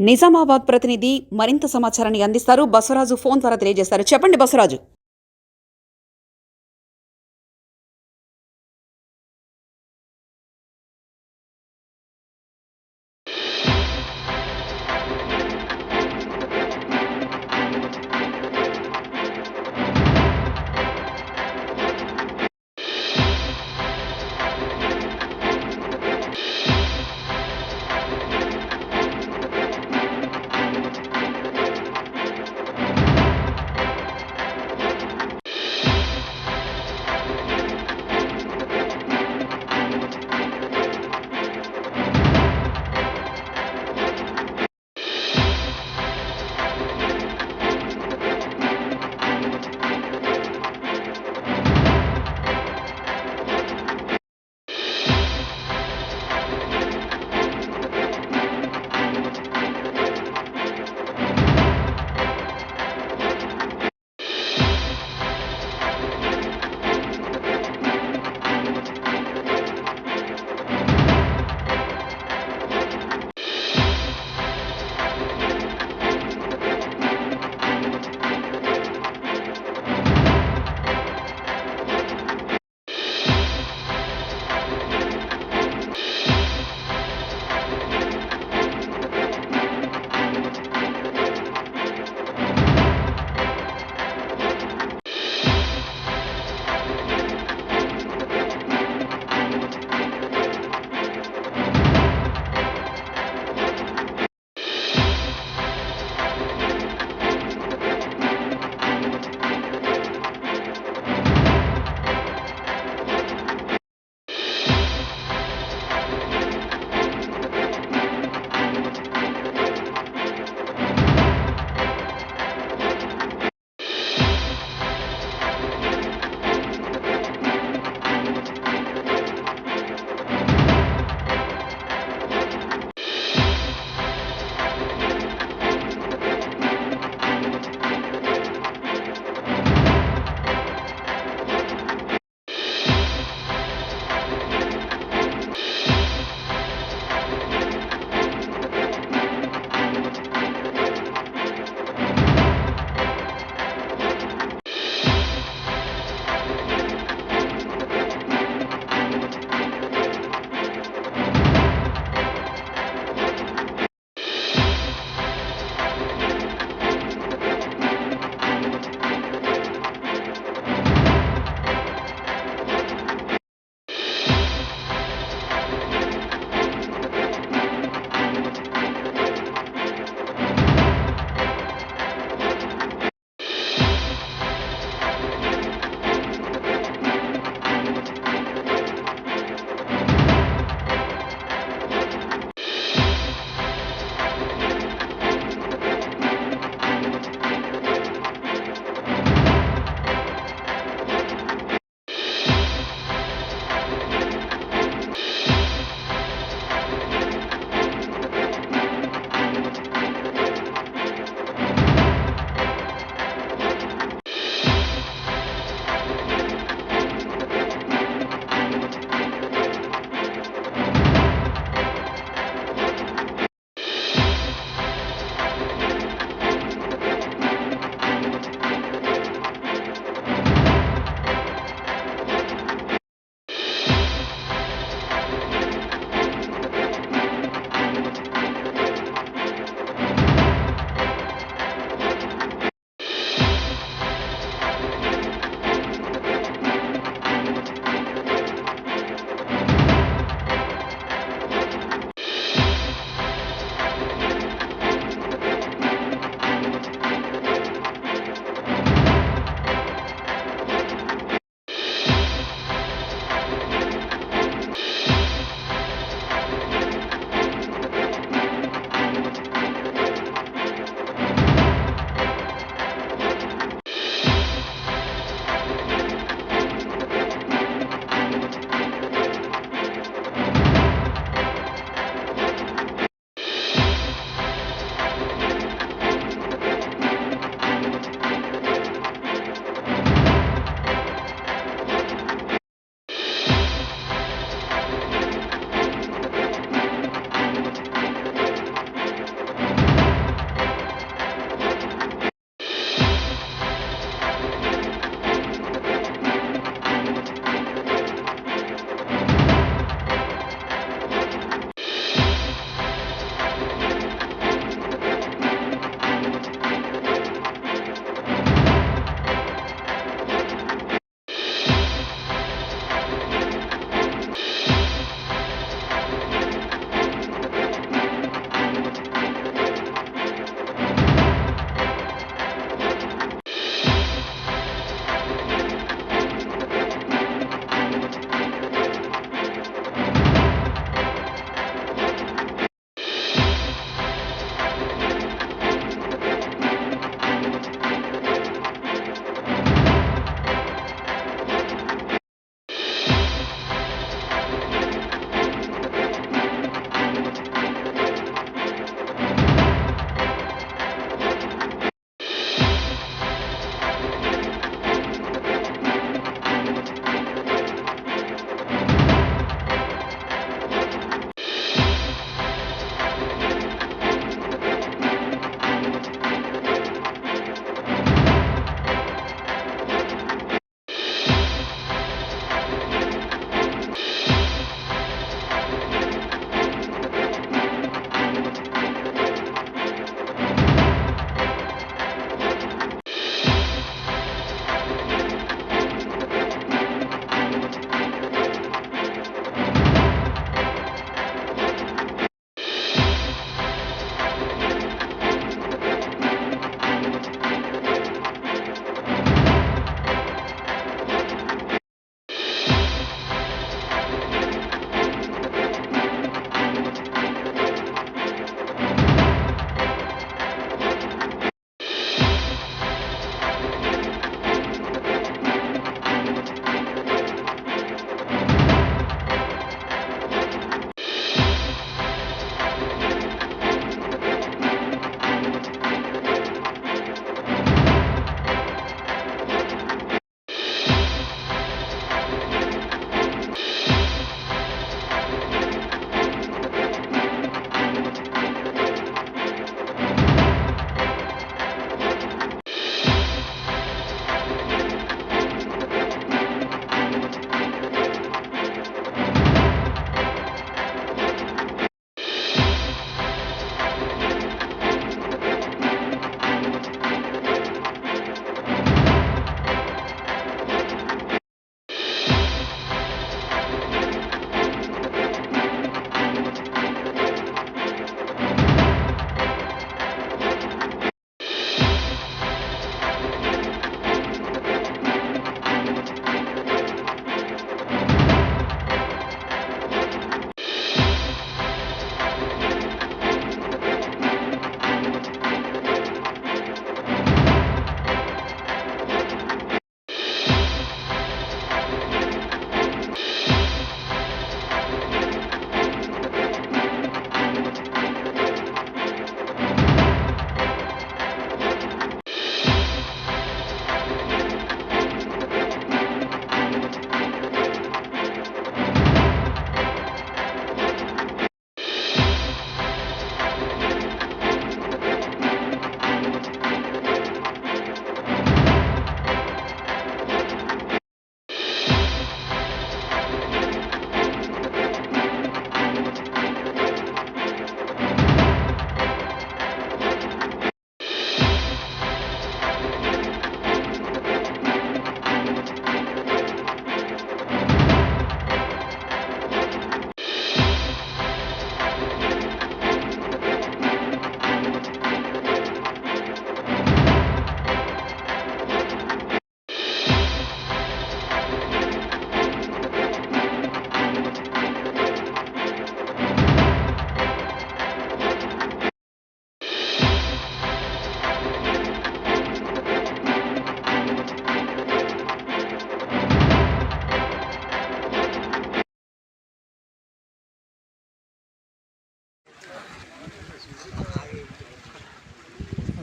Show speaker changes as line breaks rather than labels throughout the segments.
నిజామాబాద్ ప్రతినిధి మరింత సమాచారాన్ని అందిస్తారు. బసవరాజు ఫోన్ ద్వారా తెలియజేస్తారు. చెప్పండి బసవరాజు.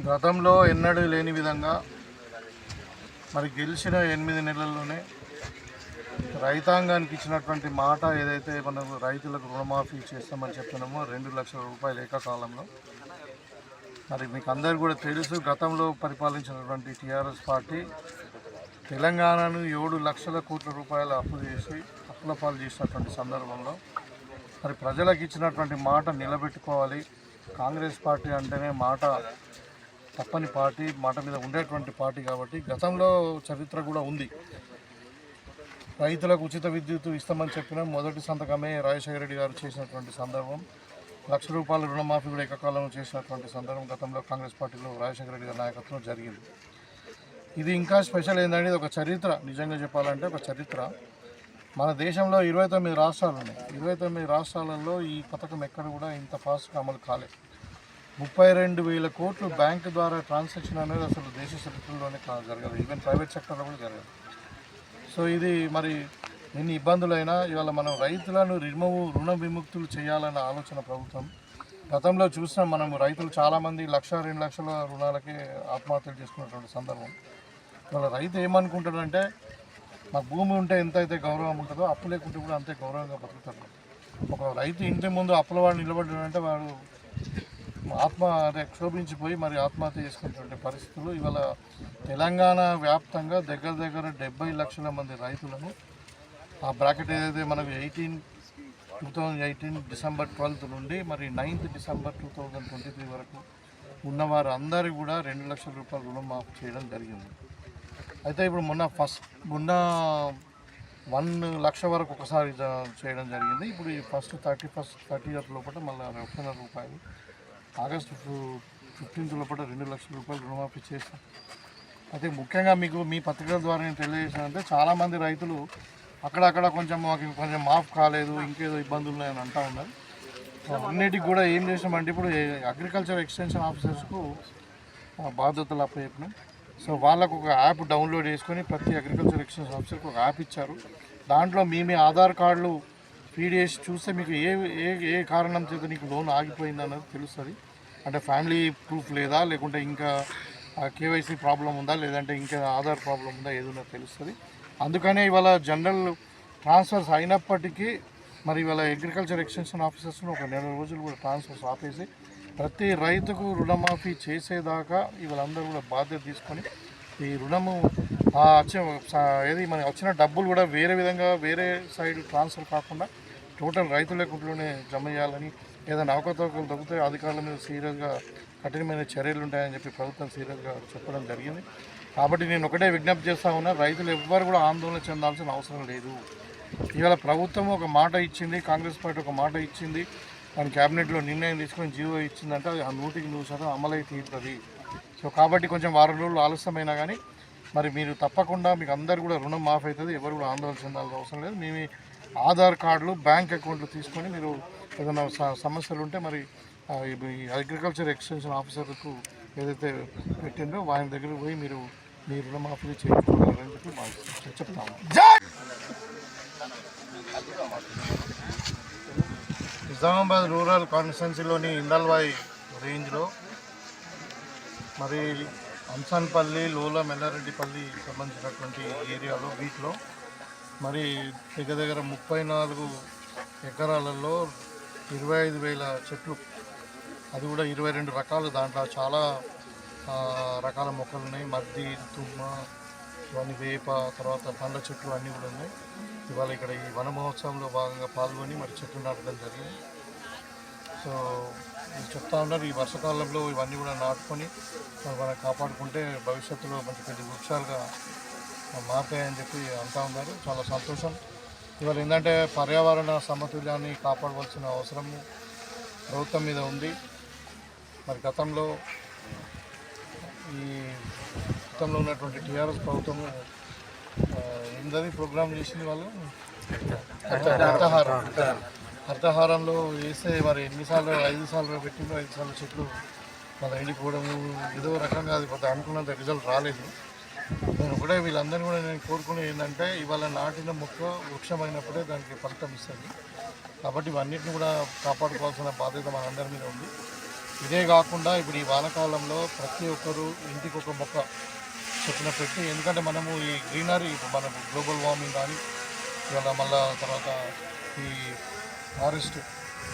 గతంలో ఎన్నడూ లేని విధంగా మరి గెలిచిన 8 నెలల్లోనే రైతాంగానికి ఇచ్చినటువంటి మాట ఏదైతే మనం రైతులకు రుణమాఫీ చేస్తామని చెప్తున్నామో 2 లక్షల రూపాయలు ఏకకాలంలో. మరి మీకు అందరికీ కూడా తెలుసు, గతంలో పరిపాలించినటువంటి టీఆర్ఎస్ పార్టీ తెలంగాణను 7 లక్షల కోట్ల రూపాయల అప్పు చేసి అప్పుల పాలు చేసినటువంటి సందర్భంలో మరి ప్రజలకు ఇచ్చినటువంటి మాట నిలబెట్టుకోవాలి. కాంగ్రెస్ పార్టీ అంటేనే మాట తప్పని పార్టీ, మాట మీద ఉండేటువంటి పార్టీ కాబట్టి గతంలో చరిత్ర కూడా ఉంది. రైతులకు ఉచిత విద్యుత్ ఇస్తామని చెప్పిన మొదటి సంతకమే రాజశేఖర రెడ్డి గారు చేసినటువంటి సందర్భం. 1 లక్ష రూపాయల రుణమాఫీ కూడా ఏకకాలంలో చేసినటువంటి సందర్భం గతంలో కాంగ్రెస్ పార్టీలో రాజశేఖర రెడ్డి గారి నాయకత్వం జరిగింది. ఇది ఇంకా స్పెషల్ ఏంటంటే ఇది ఒక చరిత్ర, నిజంగా చెప్పాలంటే ఒక చరిత్ర. మన దేశంలో 29 రాష్ట్రాలు ఉన్నాయి. 29 రాష్ట్రాలలో ఈ పథకం ఎక్కడ కూడా ఇంత ఫాస్ట్గా అమలు కాలేదు. 32,000 కోట్లు బ్యాంకు ద్వారా ట్రాన్సాక్షన్ అనేది అసలు దేశ చరిత్రలోనే జరగదు, ఈవెన్ ప్రైవేట్ సెక్టర్లో కూడా జరగదు. సో ఇది మరి ఎన్ని ఇబ్బందులైనా ఇవాళ మనం రైతులను రుణ విముక్తులు చేయాలన్న ఆలోచన ప్రభుత్వం. గతంలో చూసినా మనం రైతులు చాలామంది 1-2 లక్షల రుణాలకే ఆత్మహత్యలు చేసుకున్నటువంటి సందర్భం. ఇవాళ రైతు ఏమనుకుంటాడంటే మాకు భూమి ఉంటే ఎంత అయితే గౌరవం ఉంటుందో అప్పు లేకుంటే కూడా అంతే గౌరవంగా బతుకుతారు. ఒక రైతు ఇంటి ముందు అప్పుల వాడు నిలబడ్డాడంటే వాడు క్షోభించిపోయి మరి ఆత్మహత్య చేసుకునేటువంటి పరిస్థితులు ఇవాళ తెలంగాణ వ్యాప్తంగా దగ్గర 70 లక్షల మంది రైతులను ఆ బ్రాకెట్ ఏదైతే మనకు 2018 డిసెంబర్ 12 నుండి మరి 9th డిసెంబర్ 2023 వరకు ఉన్నవారు అందరూ కూడా 2 లక్షల రూపాయలు రుణమాఫీ చేయడం జరిగింది. అయితే ఇప్పుడు మొన్న 1 లక్ష వరకు ఒకసారి చేయడం జరిగింది. ఇప్పుడు ఈ ఫస్ట్ 30th లోపల మళ్ళీ 1 లక్ష రూపాయలు, ఆగస్టు 15th లోపల 2 లక్షల రూపాయలు రుణమాఫీ చేస్తాం. అయితే ముఖ్యంగా మీకు మీ పత్రికల ద్వారా నేను తెలియజేసానంటే చాలామంది రైతులు అక్కడక్కడ కొంచెం మాఫ్ కాలేదు, ఇంకేదో ఇబ్బందులు ఉన్నాయని అంటూ ఉన్నారు. అన్నిటికి కూడా ఏం చేసామంటే ఇప్పుడు అగ్రికల్చర్ ఎక్స్టెన్షన్ ఆఫీసర్స్కు బాధ్యతలు అప్పచెప్పినాం. సో వాళ్ళకు ఒక యాప్ డౌన్లోడ్ చేసుకొని ప్రతి అగ్రికల్చర్ ఎక్స్టెన్షన్ ఆఫీసర్కి ఒక యాప్ ఇచ్చారు. దాంట్లో మీ ఆధార్ కార్డులు ఫీడ్ చేసి చూస్తే మీకు ఏ కారణం చేత నీకు లోన్ ఆగిపోయింది అన్నది తెలుస్తుంది. అంటే ఫ్యామిలీ ప్రూఫ్ లేదా, లేకుంటే ఇంకా కేవైసీ ప్రాబ్లం ఉందా, లేదంటే ఇంకా ఆధార్ ప్రాబ్లం ఉందా, ఏదైనా తెలుస్తుంది. అందుకనే ఇవాళ జనరల్ ట్రాన్స్ఫర్స్ అయినప్పటికీ మరి ఇవాళ అగ్రికల్చర్ ఎక్స్టెన్షన్ ఆఫీసర్స్ను ఒక 4 రోజులు కూడా ట్రాన్స్ఫర్స్ ఆపేసి ప్రతి రైతుకు రుణమాఫీ చేసేదాకా వీళ్ళందరూ కూడా బాధ్యత తీసుకొని ఈ రుణము మనకి వచ్చిన డబ్బులు కూడా వేరే విధంగా వేరే సైడ్ ట్రాన్స్ఫర్ కాకుండా టోటల్ రైతుల అకౌంట్లోనే జమ చేయాలని, ఏదైనా అవకతవకలు దొరికితే అధికారుల మీద సీరియస్గా కఠినమైన చర్యలు ఉంటాయని చెప్పి ప్రభుత్వం సీరియస్గా చెప్పడం జరిగింది. కాబట్టి నేను ఒకటే విజ్ఞప్తి చేస్తా ఉన్నా, రైతులు ఎవ్వరు కూడా ఆందోళన చెందాల్సిన అవసరం లేదు. ఇవాళ ప్రభుత్వం ఒక మాట ఇచ్చింది, కాంగ్రెస్ పార్టీ ఒక మాట ఇచ్చింది, దాని క్యాబినెట్లో నిర్ణయం తీసుకొని జీవో ఇచ్చిందంటే అది 100% అమలై తీరుతుంది. సో కాబట్టి కొంచెం వారం రోజులు ఆలస్యమైనా కానీ మరి మీరు తప్పకుండా మీకు అందరు కూడా రుణం మాఫ్ అవుతుంది, ఎవరు కూడా ఆందోళన చెందాల్సిన అవసరం లేదు. మీ ఆధార్ కార్డులు, బ్యాంక్ అకౌంట్లు తీసుకొని మీరు ఏదైనా సమస్యలు ఉంటే మరి అగ్రికల్చర్ ఎక్స్టెన్షన్ ఆఫీసర్కు ఏదైతే పెట్టిందో ఆయన దగ్గరికి పోయి మీరు మీ రుణమాఫీ చేయించుకోగలరని చెప్పి చెప్తాము. నిజామాబాద్ రూరల్ కాన్స్టిట్యున్సీలోని ఇందల్వాయి రేంజ్లో మరి అంసాన్పల్లి, లోల, మెల్లారెడ్డిపల్లి సంబంధించినటువంటి ఏరియాలో వీటిలో మరి దగ్గర 34 ఎకరాలలో 25,000 చెట్లు, అది కూడా 22 రకాలు. దాంట్లో చాలా రకాల మొక్కలు ఉన్నాయి. మద్ది, తుమ్మ, ఇవన్నీ వేప, తర్వాత పండ్ల చెట్లు అన్నీ కూడా ఉన్నాయి. ఇవాళ ఇక్కడ ఈ వన మహోత్సవంలో భాగంగా పాల్గొని మరి చెట్లు నాటడం జరిగింది. సో చెప్తా ఉన్నారు, ఈ వర్షాకాలంలో ఇవన్నీ కూడా నాటుకొని మనం కాపాడుకుంటే భవిష్యత్తులో మంచి పెద్ద వృక్షాలుగా మారుతాయని చెప్పి అంటూ ఉన్నారు. చాలా సంతోషం. ఇవాళ ఏంటంటే పర్యావరణ సమతుల్యాన్ని కాపాడవలసిన అవసరం ప్రభుత్వం మీద ఉంది. మరి గతంలో ఉన్నటువంటి టీఆర్ఎస్ ప్రభుత్వము ఏంటది ప్రోగ్రామ్ చేసింది, వాళ్ళు హరితహారంలో వేస్తే మరి ఎన్నిసార్లు 5 సార్లు పెట్టిందో 5 సార్లు చెట్లు మన ఎండిపోవడము ఏదో రకంగా అది కొంత అనుకున్నంత రిజల్ట్ రాలేదు. నేను ఒకటే వీళ్ళందరినీ కూడా నేను కోరుకునేది ఏంటంటే ఇవాళ నాటిన మొక్క వృక్షమైనప్పుడే దానికి ఫలితం ఇస్తుంది. కాబట్టి ఇవన్నిటిని కూడా కాపాడుకోవాల్సిన బాధ్యత మనందరి మీద ఉంది. ఇదే కాకుండా ఇప్పుడు ఈ వానాకాలంలో ప్రతి ఒక్కరు ఇంటికి ఒక మొక్క చొప్పున పెట్టి, ఎందుకంటే మనము ఈ గ్రీనరీ ఇప్పుడు మనకు గ్లోబల్ వార్మింగ్ కానీ ఇవాళ మళ్ళా తర్వాత ఈ ఫారెస్ట్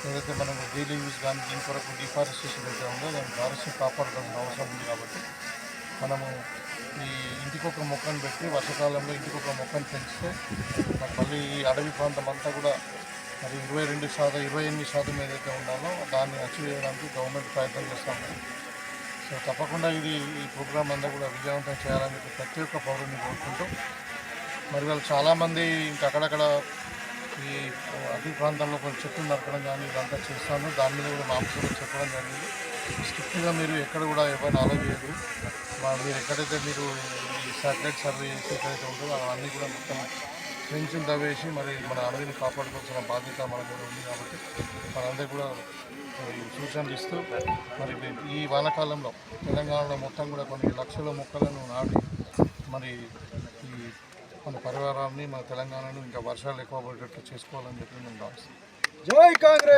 ఏదైతే మనము డైలీ యూజ్ కానీ దీని కొరకు డిఫారెస్టేషన్ అయితే ఉందో దాని ఫారెస్ట్ని కాపాడుకోవాల్సిన అవసరం ఉంది. కాబట్టి మనము ఈ ఇంటికి ఒక మొక్కను పెట్టి వర్షాకాలంలో ఇంటికి ఒక మొక్కను పెంచితే మరి మళ్ళీ ఈ అడవి ప్రాంతం అంతా కూడా మరి 28% ఏదైతే ఉండాలో దాన్ని అచీవ్ చేయడానికి గవర్నమెంట్ ప్రయత్నం చేస్తాము. సో తప్పకుండా ఈ ప్రోగ్రామ్ అంతా కూడా విజయవంతం చేయాలని చెప్పి ప్రతి ఒక్క పౌరుని కోరుకుంటూ, మరి వాళ్ళు చాలామంది ఇంకా అక్కడక్కడ ఈ అడవి ప్రాంతంలో కొన్ని చెట్లు నరకడం కానీ ఇదంతా చేస్తాను. దాని మీద కూడా మాంసంలో చెప్పడం జరిగింది. స్ట్రిక్ట్గా మీరు ఎక్కడ కూడా ఎవరిని అలో చేయదు. మీరు ఎక్కడైతే మీరు ఈ శాటిలైట్ సర్వే చేసి ఎక్కడైతే ఉంటుందో అవన్నీ కూడా మొత్తం ఫ్రెండ్స్ని తవ్వేసి మరి మన అడవిని కాపాడుకోవాల్సిన బాధ్యత మన మీద ఉంది. కాబట్టి మనందరూ కూడా సూచనలు ఇస్తూ మరి ఈ వానాకాలంలో తెలంగాణలో మొత్తం కూడా కొన్ని లక్షల మొక్కలను నాటి మరి ఈ మన పరివారాన్ని మన తెలంగాణను ఇంకా వర్షాలు ఎక్కువ పడేటట్లు చేసుకోవాలని చెప్పి నేను భావిస్తున్నాను. జై కాంగ్రెస్.